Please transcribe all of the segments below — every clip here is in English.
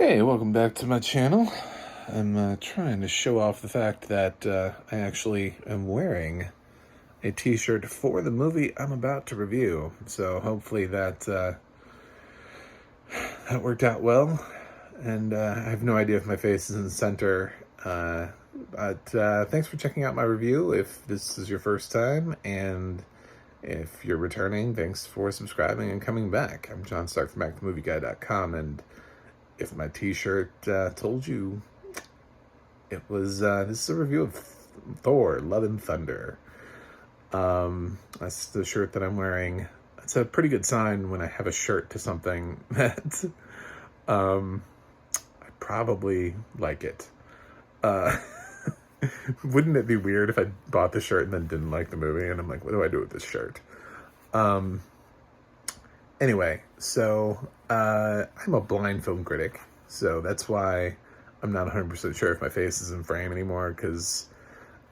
Hey, welcome back to my channel. I'm trying to show off the fact that I actually am wearing a t-shirt for the movie I'm about to review. So hopefully that worked out well. And I have no idea if my face is in the center. But thanks for checking out my review if this is your first time. And if you're returning, thanks for subscribing and coming back. I'm John Stark from movieguy.com, and if my t-shirt told you, it was this is a review of Thor Love and Thunder. That's the shirt that I'm wearing. It's a pretty good sign when I have a shirt to something that I probably like it. Wouldn't it be weird if I bought the shirt and then didn't like the movie and I'm like, what do I do with this shirt? Anyway, so I'm a blind film critic, so that's why I'm not 100% sure if my face is in frame anymore, because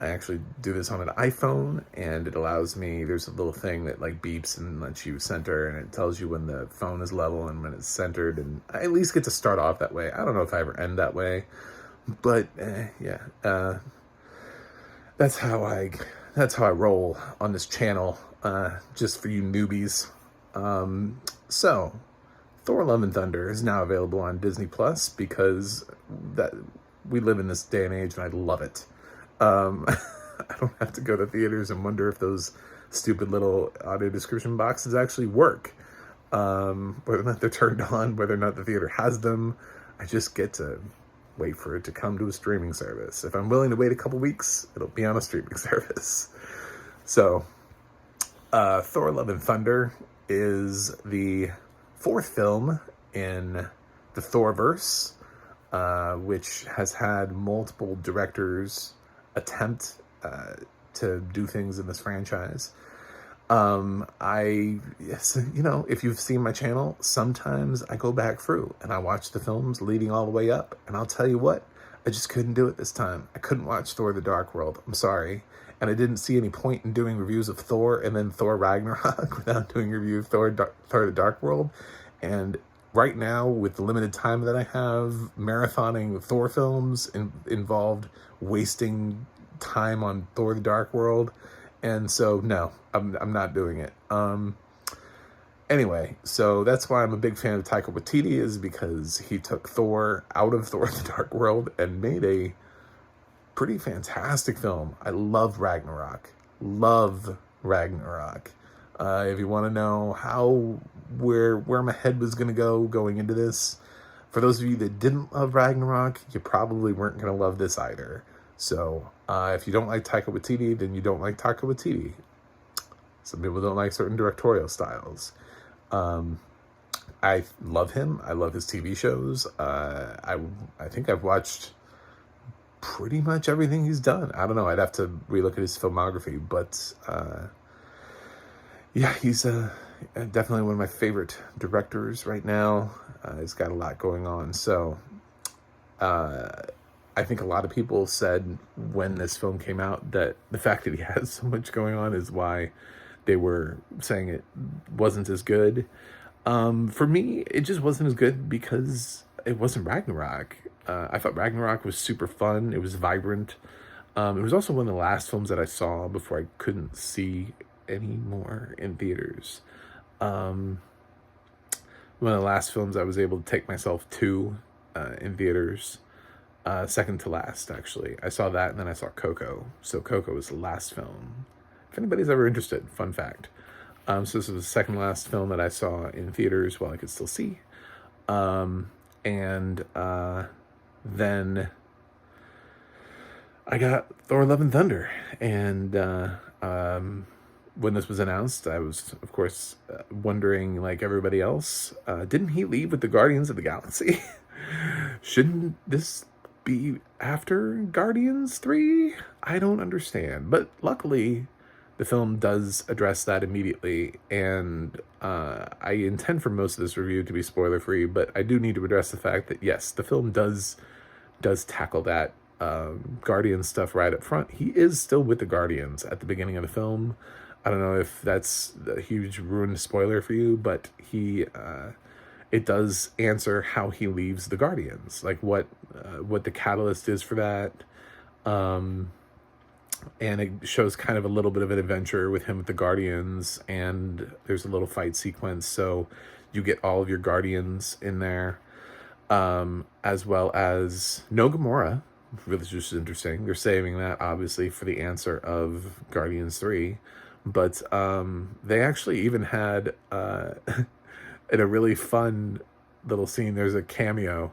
I actually do this on an iPhone, and it allows me, there's a little thing that like beeps and lets you center, and it tells you when the phone is level and when it's centered, and I at least get to start off that way. I don't know if I ever end that way, but yeah, that's how I roll on this channel, just for you newbies. So Thor Love and Thunder is now available on Disney Plus, because that we live in this day and age and I love it. I don't have to go to theaters and wonder if those stupid little audio description boxes actually work. Whether or not they're turned on, whether or not the theater has them. I just get to wait for it to come to a streaming service. If I'm willing to wait a couple weeks, it'll be on a streaming service. So Thor Love and Thunder is the fourth film in the Thorverse, which has had multiple directors attempt to do things in this franchise. If you've seen my channel, sometimes I go back through and I watch the films leading all the way up, and I'll tell you what, I just couldn't do it this time. I couldn't watch Thor the Dark World. I'm sorry. And I didn't see any point in doing reviews of Thor and then Thor Ragnarok without doing a review of Thor the Dark World. And right now, with the limited time that I have, marathoning Thor films involved wasting time on Thor the Dark World. And so, no, I'm not doing it. Anyway, so that's why I'm a big fan of Taika Waititi, is because he took Thor out of Thor the Dark World and made a pretty fantastic film. I love Ragnarok. Love Ragnarok. If you want to know where my head was going to go going into this, for those of you that didn't love Ragnarok, you probably weren't going to love this either. So if you don't like Taika Waititi, then you don't like Taika Waititi. Some people don't like certain directorial styles. I love him. I love his TV shows. I think I've watched pretty much everything he's done. I don't know. I'd have to relook at his filmography, but yeah, he's definitely one of my favorite directors right now. He's got a lot going on. So I think a lot of people said when this film came out that the fact that he has so much going on is why they were saying it wasn't as good. For me, it just wasn't as good because it wasn't Ragnarok. I thought Ragnarok was super fun. It was vibrant. It was also one of the last films that I saw before I couldn't see anymore in theaters. One of the last films I was able to take myself to in theaters. Second to last, actually. I saw that, and then I saw Coco. So Coco was the last film. If anybody's ever interested, fun fact. So this was the second last film that I saw in theaters while I could still see. Then I got Thor Love and Thunder. And when this was announced, I was, of course, wondering, like everybody else, didn't he leave with the Guardians of the Galaxy? Shouldn't this be after Guardians 3? I don't understand. But luckily, the film does address that immediately, and I intend for most of this review to be spoiler-free, but I do need to address the fact that, yes, the film does tackle that Guardians stuff right up front. He is still with the Guardians at the beginning of the film. I don't know if that's a huge ruined spoiler for you, but he it does answer how he leaves the Guardians, like what the catalyst is for that. And it shows kind of a little bit of an adventure with him with the Guardians, and there's a little fight sequence, so you get all of your Guardians in there, as well as no Gamora, which is just interesting. They're saving that, obviously, for the answer of Guardians 3, but they actually even had, in a really fun little scene, there's a cameo,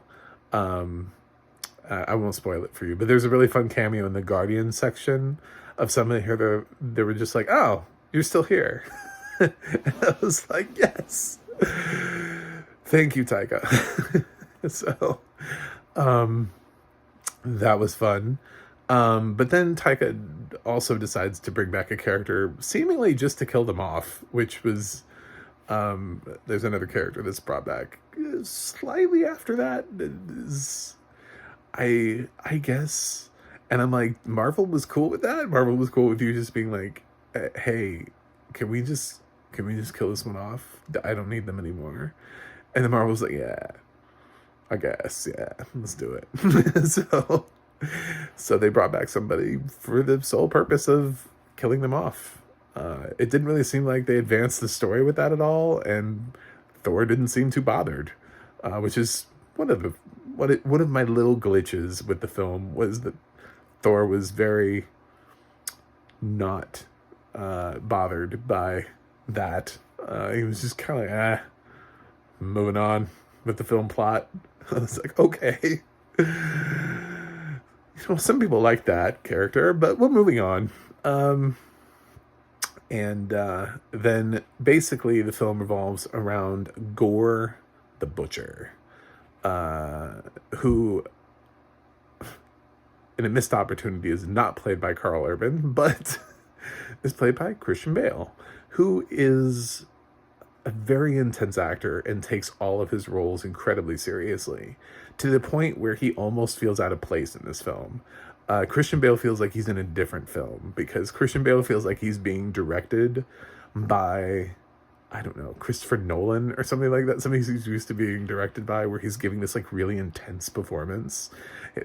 I won't spoil it for you, but there's a really fun cameo in the Guardian section of somebody here. They were just like, "Oh, you're still here." And I was like, "Yes, thank you, Taika." So, that was fun. But then Taika also decides to bring back a character seemingly just to kill them off, which was, there's another character that's brought back slightly after that. I guess, and I'm like, Marvel was cool with that. Marvel was cool with you just being like, "Hey, can we just kill this one off? I don't need them anymore." And then Marvel's like, "Yeah, I guess, yeah, let's do it." So they brought back somebody for the sole purpose of killing them off. It didn't really seem like they advanced the story with that at all, and Thor didn't seem too bothered, which is one of my little glitches with the film, was that Thor was very not bothered by that. He was just kind of like, moving on with the film plot. I was like, okay. Some people like that character, but we're moving on. And then basically the film revolves around Gorr the Butcher, who, in a missed opportunity, is not played by Karl Urban, but is played by Christian Bale, who is a very intense actor and takes all of his roles incredibly seriously, to the point where he almost feels out of place in this film. Christian Bale feels like he's in a different film, because Christian Bale feels like he's being directed by, I don't know, Christopher Nolan or something like that. Somebody he's used to being directed by, where he's giving this like really intense performance.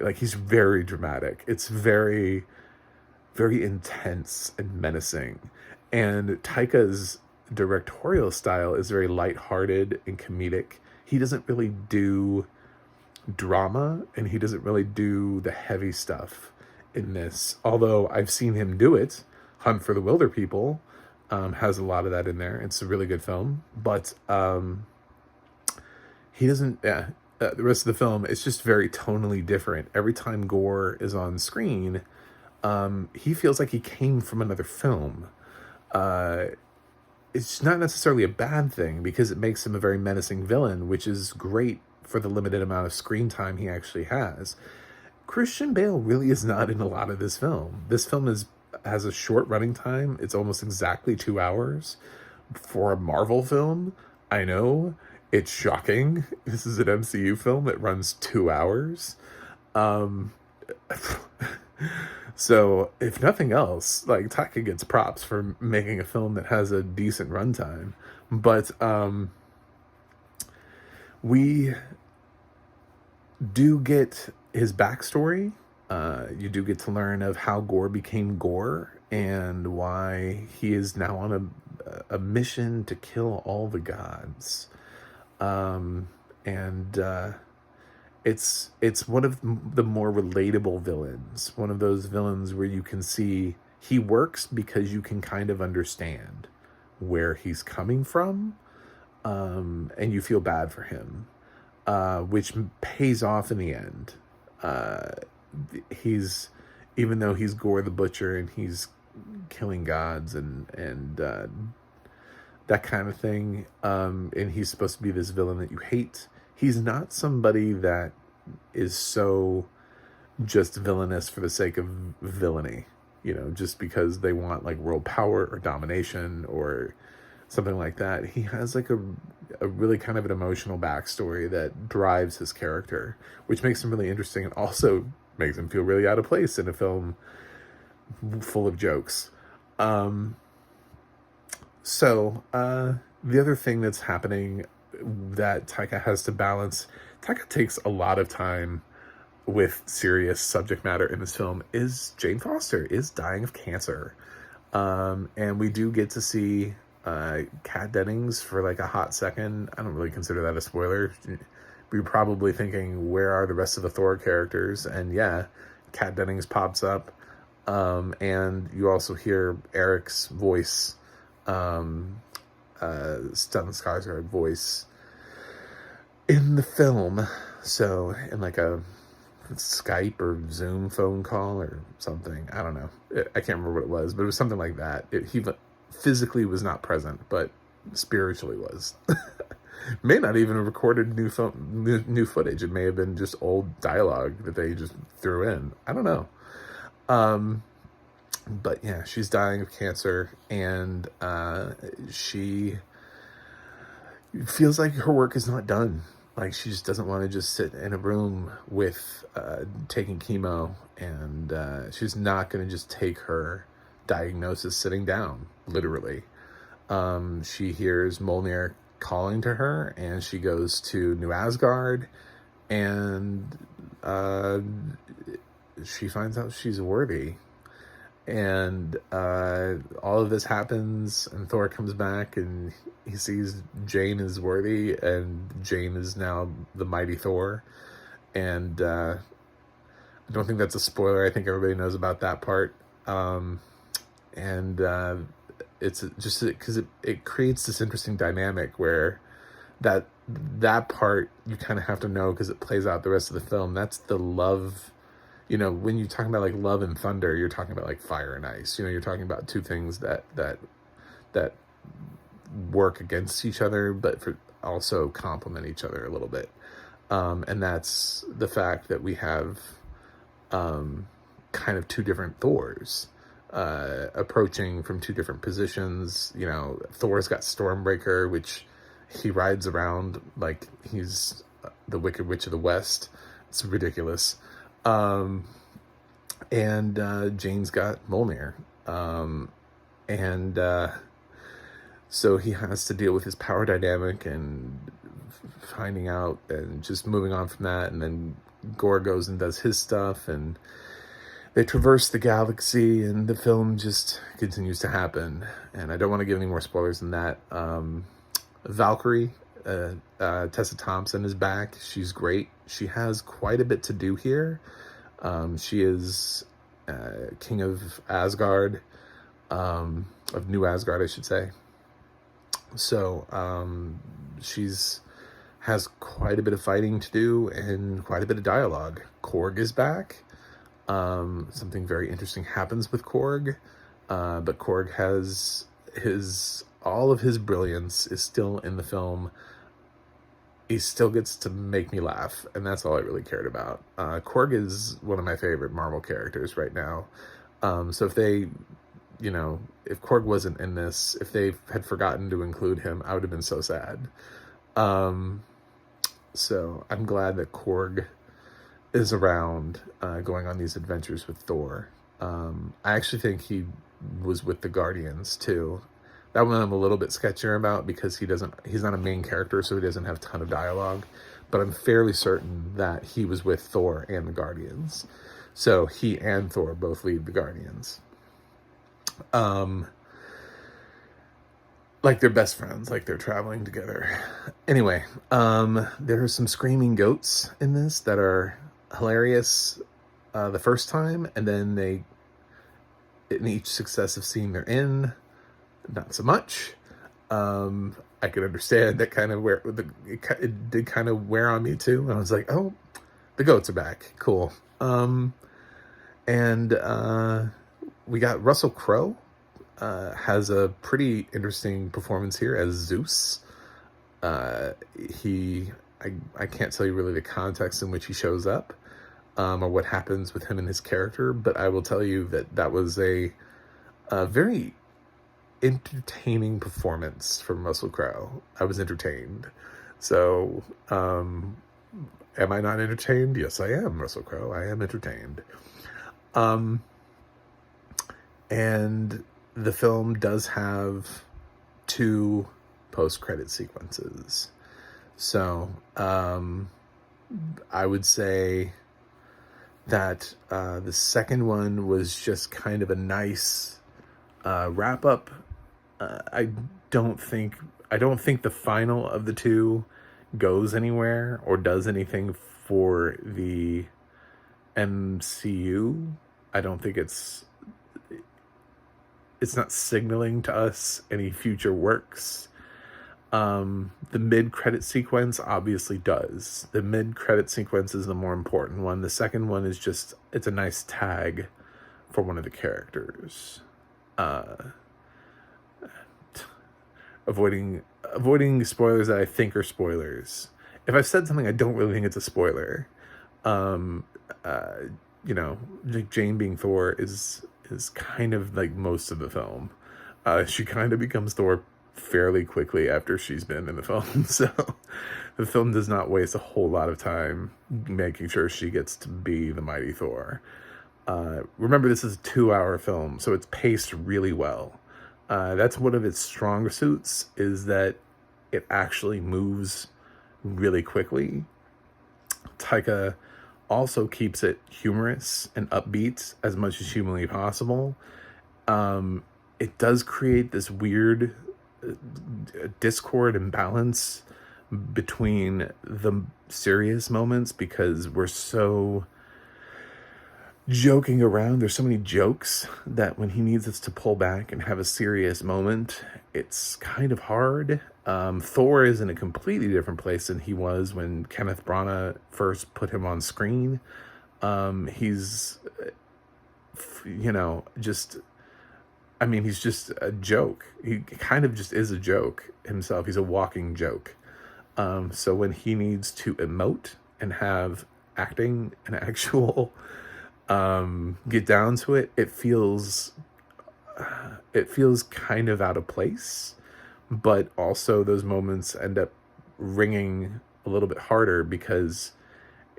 Like, he's very dramatic. It's very, very intense and menacing. And Taika's directorial style is very lighthearted and comedic. He doesn't really do drama, and he doesn't really do the heavy stuff in this. Although I've seen him do it. Hunt for the Wilder People has a lot of that in there. It's a really good film, but he doesn't. The rest of the film, it's just very tonally different. Every time Gorr is on screen, he feels like he came from another film. It's not necessarily a bad thing, because it makes him a very menacing villain, which is great for the limited amount of screen time he actually has. Christian Bale really is not in a lot of this film. This film has a short running time. It's almost exactly 2 hours. For a Marvel film, I know, it's shocking. This is an MCU film that runs 2 hours. So, if nothing else, like, Taika gets props for making a film that has a decent runtime. But we do get his backstory. You do get to learn of how Gorr became Gorr, and why he is now on a mission to kill all the gods. It's one of the more relatable villains. One of those villains where you can see he works because you can kind of understand where he's coming from, and you feel bad for him, which pays off in the end. Even though he's Gorr the Butcher and he's killing gods and that kind of thing, and he's supposed to be this villain that you hate, he's not somebody that is so just villainous for the sake of villainy, just because they want like world power or domination or something like that. He has like a really kind of an emotional backstory that drives his character, which makes him really interesting, and also makes him feel really out of place in a film full of jokes. So the other thing that's happening that Taika has to balance. Taika takes a lot of time with serious subject matter in this film. Is Jane Foster is dying of cancer. And we do get to see Kat Dennings for like a hot second. I don't really consider that a spoiler. We're probably thinking, where are the rest of the Thor characters? And yeah, Kat Dennings pops up. And you also hear Eric's voice, Stellan Skarsgård voice in the film. So in like a Skype or Zoom phone call or something. I don't know. I can't remember what it was, but it was something like that. He physically was not present, but spiritually was. May not even have recorded new footage. It may have been just old dialogue that they just threw in. I don't know. But yeah, she's dying of cancer, and she feels like her work is not done. Like, she just doesn't want to just sit in a room with taking chemo, and she's not going to just take her diagnosis sitting down, literally. She hears Mjolnir calling to her, and she goes to New Asgard, and she finds out she's worthy. And all of this happens, and Thor comes back, and he sees Jane is worthy, and Jane is now the mighty Thor. And I don't think that's a spoiler. I think everybody knows about that part. It's just because it creates this interesting dynamic where that part you kind of have to know, because it plays out the rest of the film. That's the love. You know, when you're talking about like love and thunder, you're talking about like fire and ice. You know, you're talking about two things that work against each other, but also complement each other a little bit. And that's the fact that we have kind of two different Thors approaching from two different positions. You know, Thor's got Stormbreaker, which he rides around like he's the Wicked Witch of the West. It's ridiculous. And Jane's got Mjolnir. So he has to deal with his power dynamic and finding out and just moving on from that. And then Korg goes and does his stuff, and they traverse the galaxy, and the film just continues to happen. And I don't want to give any more spoilers than that. Valkyrie, Tessa Thompson is back. She's great. She has quite a bit to do here. She is king of Asgard, of New Asgard, I should say. So has quite a bit of fighting to do and quite a bit of dialogue. Korg is back. Something very interesting happens with Korg, but Korg has all of his brilliance is still in the film. He still gets to make me laugh, and that's all I really cared about. Korg is one of my favorite Marvel characters right now. So if they, if Korg wasn't in this, if they had forgotten to include him, I would have been so sad. So I'm glad that Korg is around, going on these adventures with Thor. I actually think he was with the Guardians too. That one I'm a little bit sketchier about, because he's not a main character, so he doesn't have a ton of dialogue. But I'm fairly certain that he was with Thor and the Guardians. So he and Thor both lead the Guardians. Like they're best friends, like they're traveling together. Anyway, there are some screaming goats in this that are hilarious the first time, and then in each successive scene they're in, not so much. I could understand that kind of it did kind of wear on me too. I was like, oh, the goats are back. Cool. We got Russell Crowe, has a pretty interesting performance here as Zeus. I can't tell you really the context in which he shows up, or what happens with him and his character, but I will tell you that was a very entertaining performance from Russell Crowe. I was entertained. So, am I not entertained? Yes, I am, Russell Crowe. I am entertained. And the film does have 2 post-credit sequences. So, I would say that the second one was just kind of a nice wrap up. I don't think the final of the two goes anywhere or does anything for the MCU. I don't think it's not signaling to us any future works. The mid-credit sequence obviously does. The mid-credit sequence is the more important one. The second one is just, it's a nice tag for one of the characters. Avoiding spoilers that I think are spoilers. If I've said something I don't really think it's a spoiler, Jane being Thor is kind of like most of the film. She kind of becomes Thor fairly quickly after she's been in the film, so the film does not waste a whole lot of time making sure she gets to be the mighty Thor. Remember, this is a 2-hour film, so it's paced really well. That's one of its strong suits, is that it actually moves really quickly. Taika also keeps it humorous and upbeat as much as humanly possible. It does create this weird discord and balance between the serious moments, because we're so joking around. There's so many jokes that when he needs us to pull back and have a serious moment, it's kind of hard. Thor is in a completely different place than he was when Kenneth Branagh first put him on screen. He's just a joke. He kind of just is a joke himself. He's a walking joke. So when he needs to emote and have acting and actual get down to it, it feels kind of out of place, but also those moments end up ringing a little bit harder because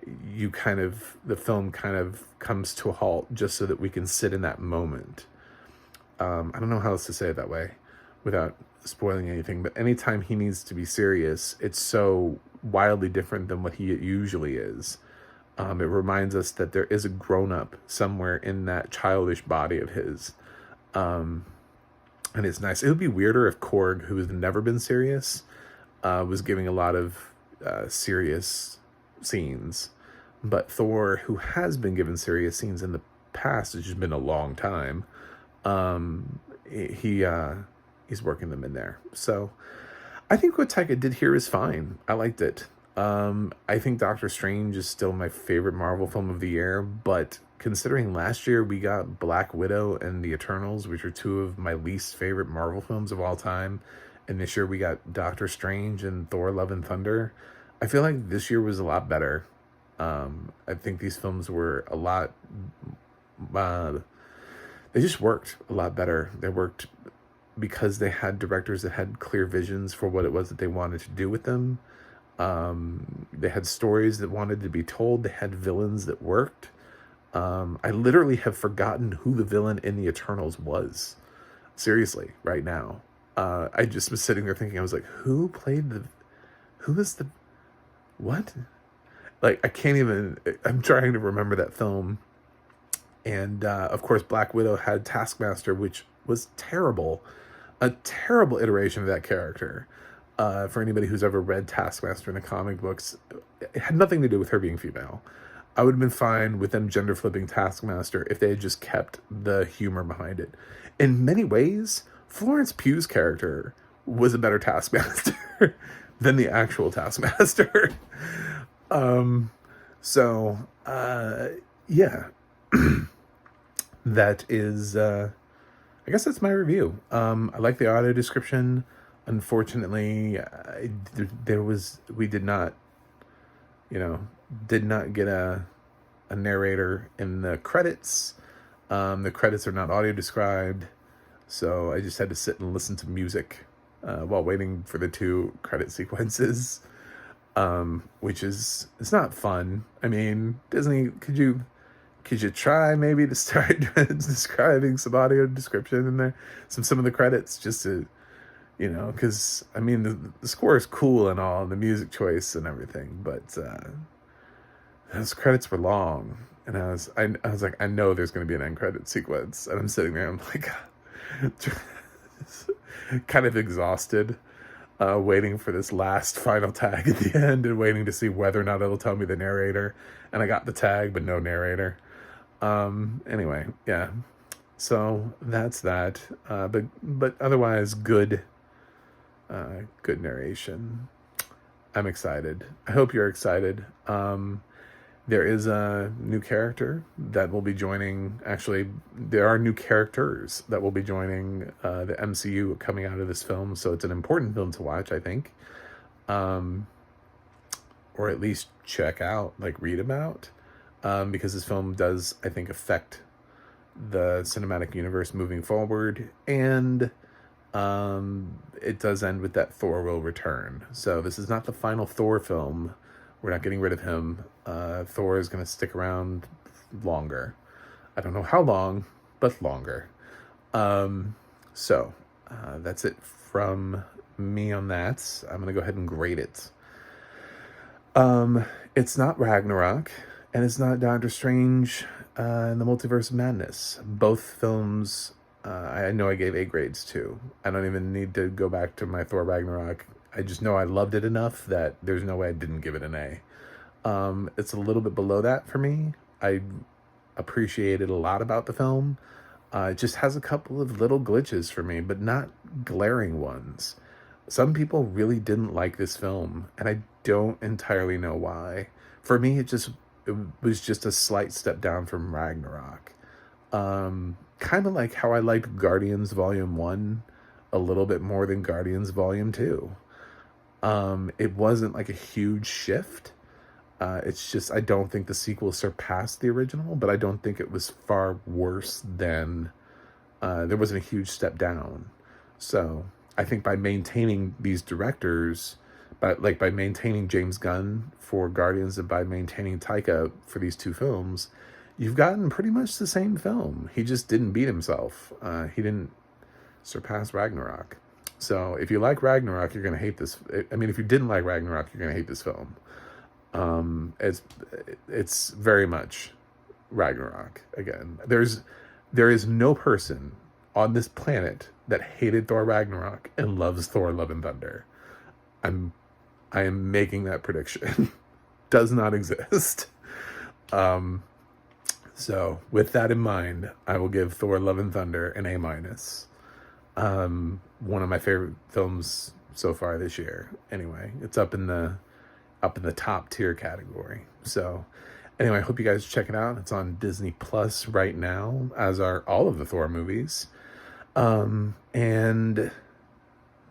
the film kind of comes to a halt just so that we can sit in that moment. I don't know how else to say it that way without spoiling anything, but anytime he needs to be serious, it's so wildly different than what he usually is. It reminds us that there is a grown-up somewhere in that childish body of his. And it's nice. It would be weirder if Korg, who has never been serious, was giving a lot of serious scenes. But Thor, who has been given serious scenes in the past, it's just been a long time, he's working them in there. So I think what Taika did here is fine. I liked it. I think Doctor Strange is still my favorite Marvel film of the year, but considering last year we got Black Widow and The Eternals, which are two of my least favorite Marvel films of all time, and this year we got Doctor Strange and Thor: Love and Thunder, I feel like this year was a lot better. I think these films were a lot, they just worked a lot better. They worked because they had directors that had clear visions for what it was that they wanted to do with them. They had stories that wanted to be told. They had villains that worked. I literally have forgotten who the villain in The Eternals was. Seriously, right now. I just was sitting there thinking, I was like, who was the, what? Like, I'm trying to remember that film. And, of course, Black Widow had Taskmaster, which was terrible. A terrible iteration of that character. For anybody who's ever read Taskmaster in the comic books, it had nothing to do with her being female. I would have been fine with them gender flipping Taskmaster if they had just kept the humor behind it. In many ways, Florence Pugh's character was a better Taskmaster than the actual Taskmaster. Yeah. That is, I guess that's my review. I like the audio description. Unfortunately, we did not get a narrator in the credits. The credits are not audio described, so I just had to sit and listen to music while waiting for the 2 credit sequences, which is, it's not fun. I mean, Disney, could you try maybe to start describing some audio description in there, some of the credits, just to You know, because I mean the score is cool and all, and the music choice and everything, but those credits were long, and I was like, I know there's going to be an end credit sequence, and I'm sitting there, I'm like, kind of exhausted, waiting for this last final tag at the end, and waiting to see whether or not it'll tell me the narrator. And I got the tag, but no narrator. Anyway, yeah. So that's that. But otherwise, good narration. I'm excited. I hope you're excited. There is a new character that will be joining. Actually, there are new characters that will be joining the MCU coming out of this film. So it's an important film to watch, I think. Or at least check out, like read about. Because this film does, I think, affect the cinematic universe moving forward. And it does end with that Thor will return. So this is not the final Thor film. We're not getting rid of him. Thor is going to stick around longer. I don't know how long, but longer. So that's it from me on that. I'm going to go ahead and grade it. It's not Ragnarok, and it's not Doctor Strange and the Multiverse of Madness. Both films, I know I gave A grades to. I don't even need to go back to my Thor Ragnarok. I just know I loved it enough that there's no way I didn't give it an A. It's a little bit below that for me. I appreciated a lot about the film. It just has a couple of little glitches for me, but not glaring ones. Some people really didn't like this film, and I don't entirely know why. For me, it was just a slight step down from Ragnarok. Kind of like how I liked Guardians Volume 1 a little bit more than Guardians Volume 2. It wasn't like a huge shift. It's just, I don't think the sequel surpassed the original, but I don't think it was far worse than, there wasn't a huge step down. So I think by maintaining these directors, by maintaining James Gunn for Guardians and by maintaining Taika for these two films, you've gotten pretty much the same film. He just didn't beat himself. He didn't surpass Ragnarok. So if you like Ragnarok, you're going to hate this. I mean, if you didn't like Ragnarok, you're going to hate this film. It's very much Ragnarok. Again, there is no person on this planet that hated Thor Ragnarok and loves Thor Love and Thunder. I am making that prediction. Does not exist. So with that in mind, I will give Thor Love and Thunder an A-. One of my favorite films so far this year. Anyway, it's up in the top tier category. So anyway, I hope you guys check it out. It's on Disney Plus right now, as are all of the Thor movies. And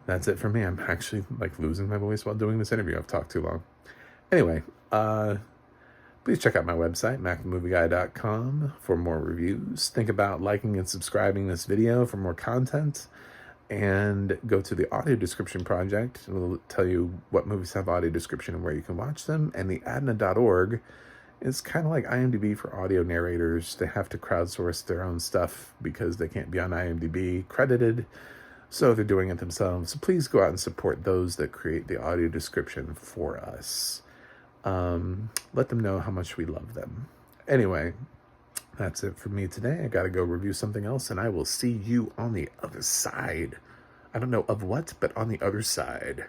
that's it for me. I'm actually like losing my voice while doing this interview. I've talked too long. Anyway, please check out my website, macthemovieguy.com, for more reviews. Think about liking and subscribing this video for more content. And go to the audio description project. It will tell you what movies have audio description and where you can watch them. And the adna.org is kind of like IMDb for audio narrators. They have to crowdsource their own stuff because they can't be on IMDb credited. So they're doing it themselves. So please go out and support those that create the audio description for us. Let them know how much we love them. Anyway, that's it for me today. I got to go review something else, and I will see you on the other side. I don't know of what, but on the other side.